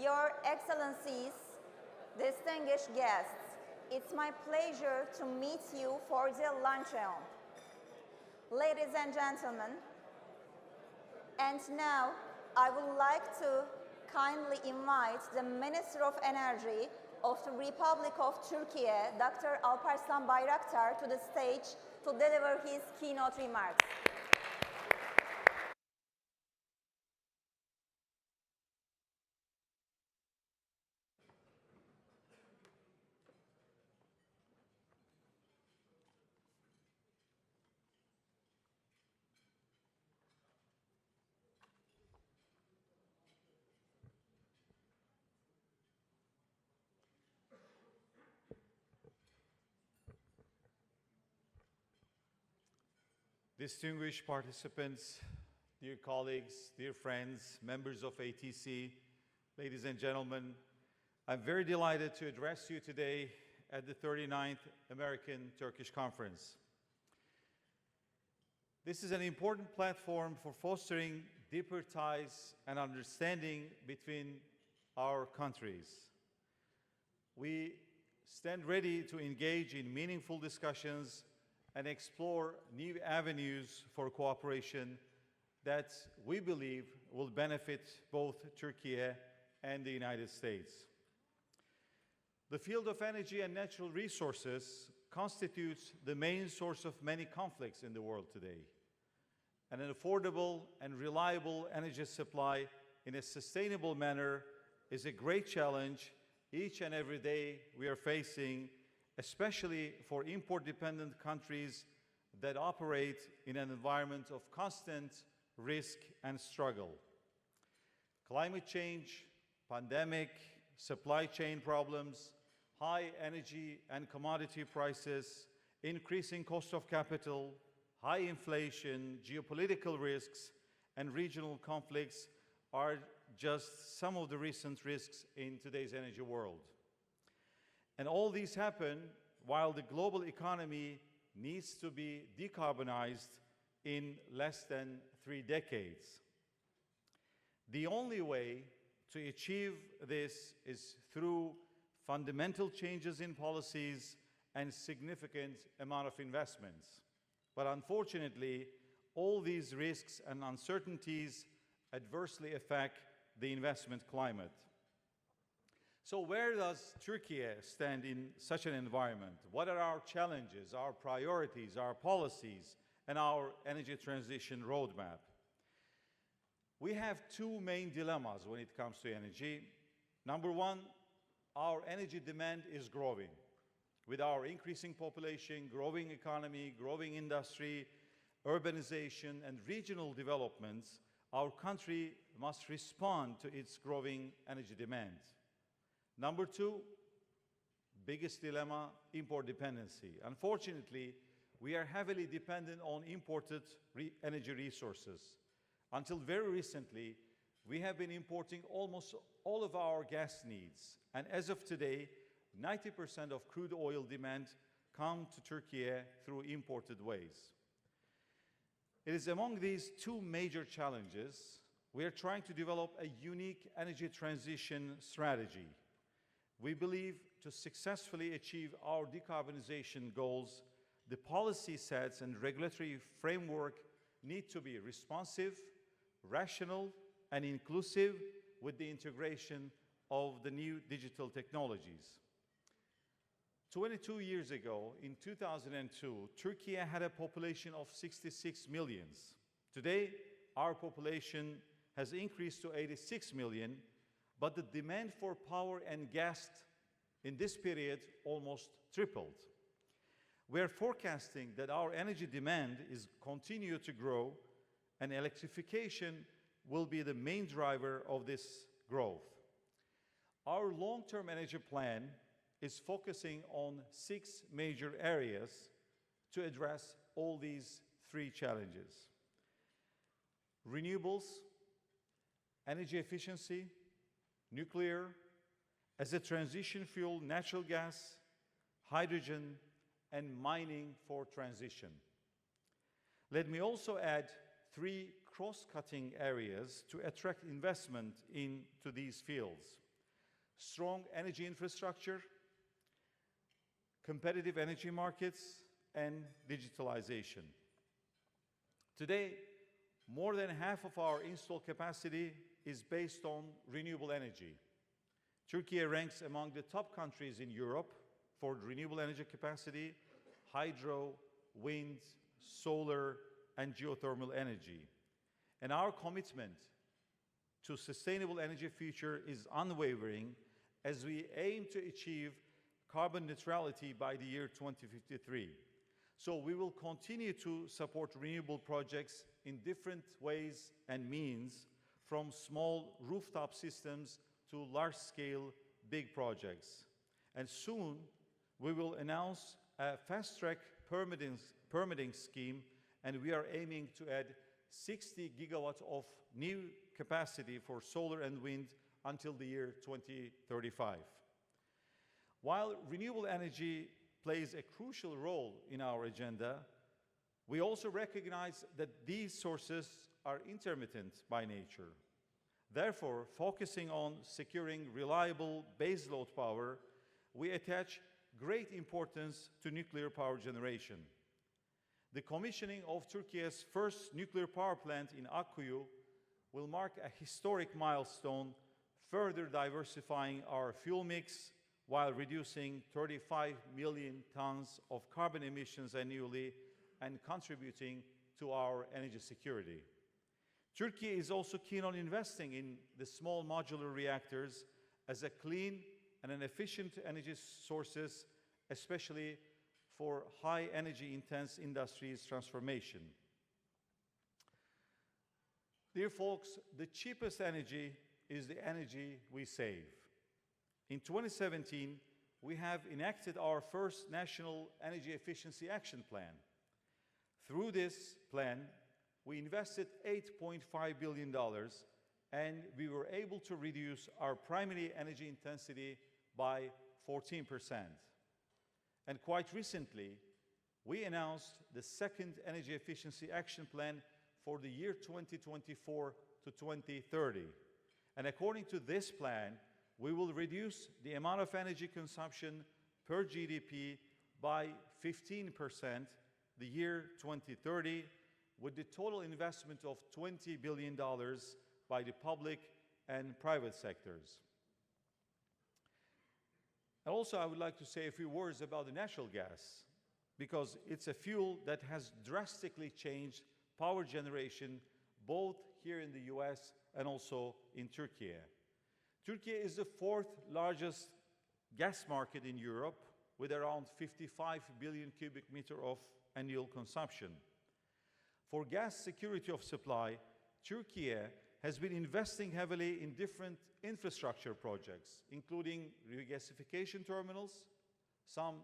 Your Excellencies, distinguished guests, it's my pleasure to meet you for the luncheon. Ladies and gentlemen, and now I would like to kindly invite the Minister of Energy of the Republic of Turkey, Dr. Alparslan Bayraktar, to the stage to deliver his keynote remarks. Distinguished participants, dear colleagues, dear friends, members of ATC, ladies and gentlemen, I'm very delighted to address you today at the 39th American-Turkish Conference. This is an important platform for fostering deeper ties and understanding between our countries. We stand ready to engage in meaningful discussions and explore new avenues for cooperation that we believe will benefit both Turkey and the United States. The field of energy and natural resources constitutes the main source of many conflicts in the world today. And an affordable and reliable energy supply in a sustainable manner is a great challenge each and every day we are facing, especially for import-dependent countries that operate in an environment of constant risk and struggle. Climate change, pandemic, supply chain problems, high energy and commodity prices, increasing cost of capital, high inflation, geopolitical risks, and regional conflicts are just some of the recent risks in today's energy world. And all these happen while the global economy needs to be decarbonized in less than 3 decades. The only way to achieve this is through fundamental changes in policies and significant amount of investments. But unfortunately, all these risks and uncertainties adversely affect the investment climate. So where does Turkey stand in such an environment? What are our challenges, our priorities, our policies, and our energy transition roadmap? We have 2 main dilemmas when it comes to energy. Number one, our energy demand is growing. With our increasing population, growing economy, growing industry, urbanization, and regional developments, our country must respond to its growing energy demand. Number 2, biggest dilemma, import dependency. Unfortunately, we are heavily dependent on imported energy resources. Until very recently, we have been importing almost all of our gas needs. And as of today, 90% of crude oil demand come to Turkey through imported ways. It is among these 2 major challenges we are trying to develop a unique energy transition strategy. We believe to successfully achieve our decarbonization goals, the policy sets and regulatory framework need to be responsive, rational, and inclusive with the integration of the new digital technologies. 22 years ago, in 2002, Turkey had a population of 66 million. Today, our population has increased to 86 million, but the demand for power and gas in this period almost tripled. We are forecasting that our energy demand is continue to grow, and electrification will be the main driver of this growth. Our long-term energy plan is focusing on 6 major areas to address all these 3 challenges: renewables, energy efficiency, nuclear, as a transition fuel, natural gas, hydrogen, and mining for transition. Let me also add 3 cross-cutting areas to attract investment into these fields. strong energy infrastructure, competitive energy markets, and digitalization. Today, more than half of our installed capacity is based on renewable energy. Turkey ranks among the top countries in Europe for renewable energy capacity, hydro, wind, solar, and geothermal energy. And our commitment to sustainable energy future is unwavering as we aim to achieve carbon neutrality by the year 2053. So we will continue to support renewable projects in different ways and means, from small rooftop systems to large-scale big projects. And soon we will announce a fast-track permitting scheme, and we are aiming to add 60 gigawatts of new capacity for solar and wind until the year 2035. While renewable energy plays a crucial role in our agenda, we also recognize that these sources are intermittent by nature. Therefore, focusing on securing reliable baseload power, we attach great importance to nuclear power generation. The commissioning of Turkey's first nuclear power plant in Akkuyu will mark a historic milestone, further diversifying our fuel mix while reducing 35 million tons of carbon emissions annually and contributing to our energy security. Turkey is also keen on investing in the small modular reactors as a clean and an efficient energy sources, especially for high energy intense industries transformation. Dear folks, the cheapest energy is the energy we save. In 2017, we have enacted our first National Energy Efficiency Action Plan. Through this plan, we invested $8.5 billion, and we were able to reduce our primary energy intensity by 14%. And quite recently, we announced the second Energy Efficiency Action Plan for the year 2024 to 2030. And according to this plan, we will reduce the amount of energy consumption per GDP by 15% the year 2030, with the total investment of $20 billion by the public and private sectors. And also, I would like to say a few words about the natural gas, because it's a fuel that has drastically changed power generation, both here in the US and also in Turkey. Turkey is the fourth largest gas market in Europe, with around 55 billion cubic meters of annual consumption. For gas security of supply, Turkey has been investing heavily in different infrastructure projects, including regasification terminals, some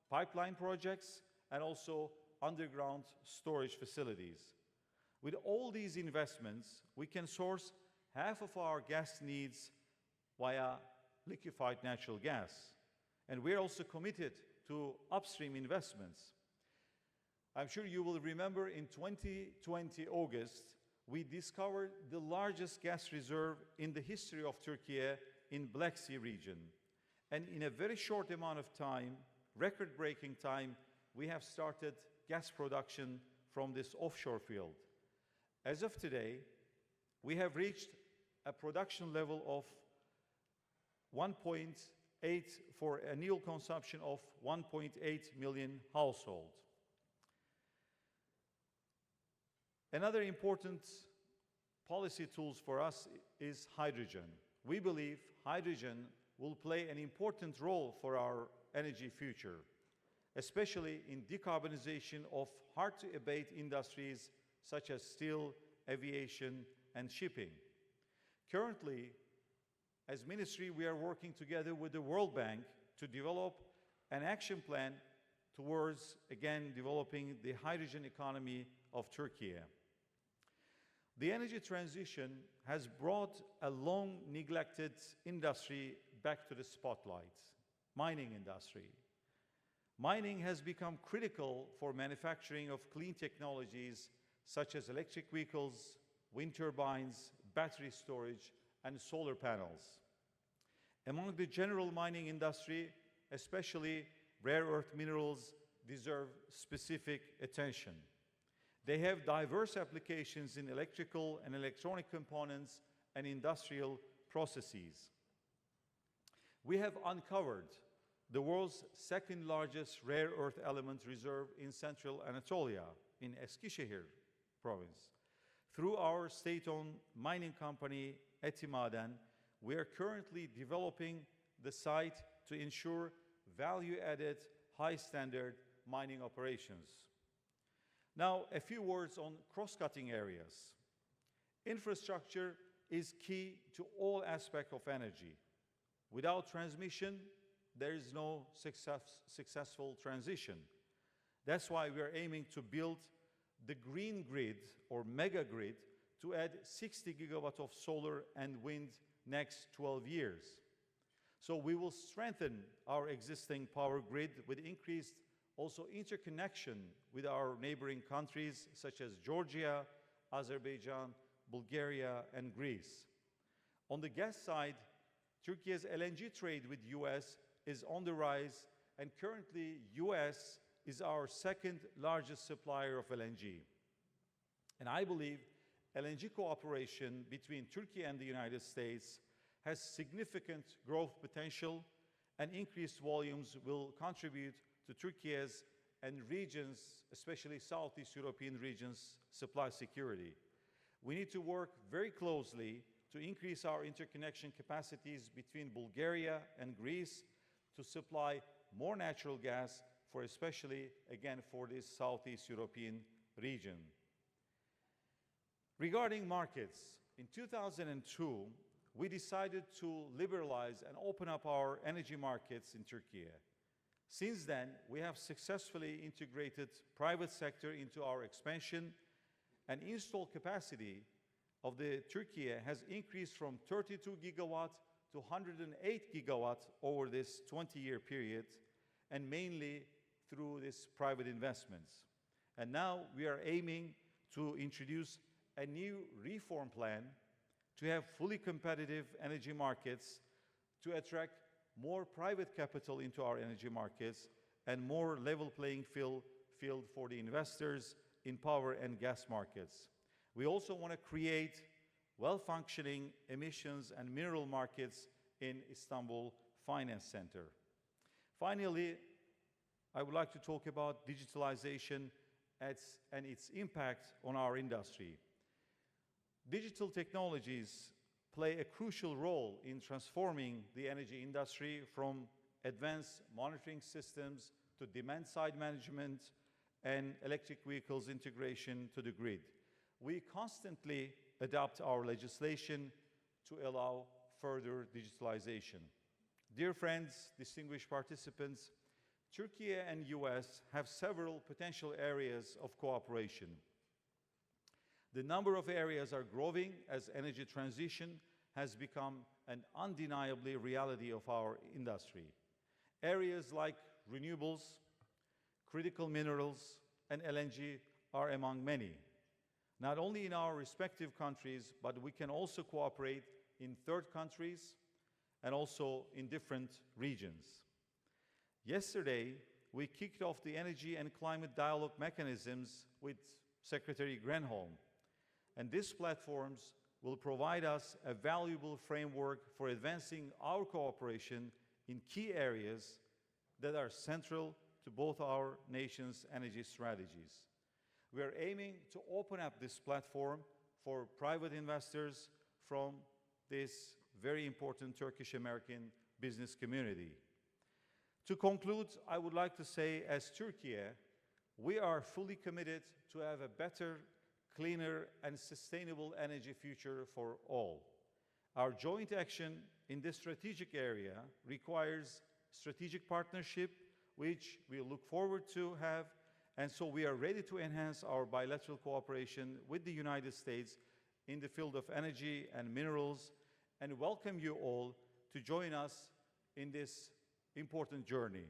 pipeline projects, and also underground storage facilities. With all these investments, we can source half of our gas needs via liquefied natural gas. And we're also committed to upstream investments. I'm sure you will remember in 2020 August, we discovered the largest gas reserve in the history of Turkey in Black Sea region. And in a very short amount of time, record-breaking time, we have started gas production from this offshore field. As of today, we have reached a production level of 1.8 for annual consumption of 1.8 million households. Another important policy tools for us is hydrogen. We believe hydrogen will play an important role for our energy future, especially in decarbonization of hard-to-abate industries such as steel, aviation, and shipping. Currently, as ministry, we are working together with the World Bank to develop an action plan towards, again, developing the hydrogen economy of Turkey. The energy transition has brought a long-neglected industry back to the spotlight, mining industry. Mining has become critical for manufacturing of clean technologies such as electric vehicles, wind turbines, battery storage, and solar panels. Among the general mining industry, especially rare earth minerals deserve specific attention. They have diverse applications in electrical and electronic components and industrial processes. We have uncovered the world's second largest rare earth element reserve in Central Anatolia, in Eskişehir province. Through our state-owned mining company, Etimaden, we are currently developing the site to ensure value-added, high-standard mining operations. Now, a few words on cross-cutting areas. Infrastructure is key to all aspects of energy. Without transmission, there is no successful transition. That's why we are aiming to build the green grid or mega grid to add 60 gigawatts of solar and wind next 12 years. So we will strengthen our existing power grid with increased also interconnection with our neighboring countries such as Georgia, Azerbaijan, Bulgaria, and Greece. On the gas side, Turkey's LNG trade with U.S. is on the rise, and currently U.S. is our second largest supplier of LNG. And I believe LNG cooperation between Turkey and the United States has significant growth potential, and increased volumes will contribute to Turkey's and regions, especially Southeast European regions, supply security. We need to work very closely to increase our interconnection capacities between Bulgaria and Greece to supply more natural gas for especially, again, for this Southeast European region. Regarding markets, in 2002, we decided to liberalize and open up our energy markets in Turkey. Since then, we have successfully integrated private sector into our expansion, and installed capacity of the Turkey has increased from 32 gigawatt to 108 gigawatt over this 20-year period, and mainly through these private investments. And now we are aiming to introduce a new reform plan to have fully competitive energy markets, to attract more private capital into our energy markets, and more level playing field for the investors in power and gas markets. We also want to create well-functioning emissions and mineral markets in Istanbul Finance Center. Finally, I would like to talk about digitalization and its impact on our industry. Digital technologies play a crucial role in transforming the energy industry from advanced monitoring systems to demand-side management and electric vehicles integration to the grid. We constantly adapt our legislation to allow further digitalization. Dear friends, distinguished participants, Turkey and US have several potential areas of cooperation. The number of areas are growing as energy transition has become an undeniably reality of our industry. Areas like renewables, critical minerals, and LNG are among many. Not only in our respective countries, but we can also cooperate in third countries and also in different regions. Yesterday, we kicked off the energy and climate dialogue mechanisms with Secretary Granholm, and these platforms will provide us a valuable framework for advancing our cooperation in key areas that are central to both our nation's energy strategies. We are aiming to open up this platform for private investors from this very important Turkish-American business community. To conclude, I would like to say, as Turkey, we are fully committed to have a better, cleaner, and sustainable energy future for all. Our joint action in this strategic area requires strategic partnership, which we look forward to have, and so we are ready to enhance our bilateral cooperation with the United States in the field of energy and minerals, and welcome you all to join us in this important journey.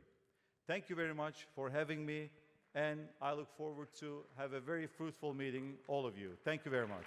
Thank you very much for having me, and I look forward to have a very fruitful meeting, all of you. Thank you very much.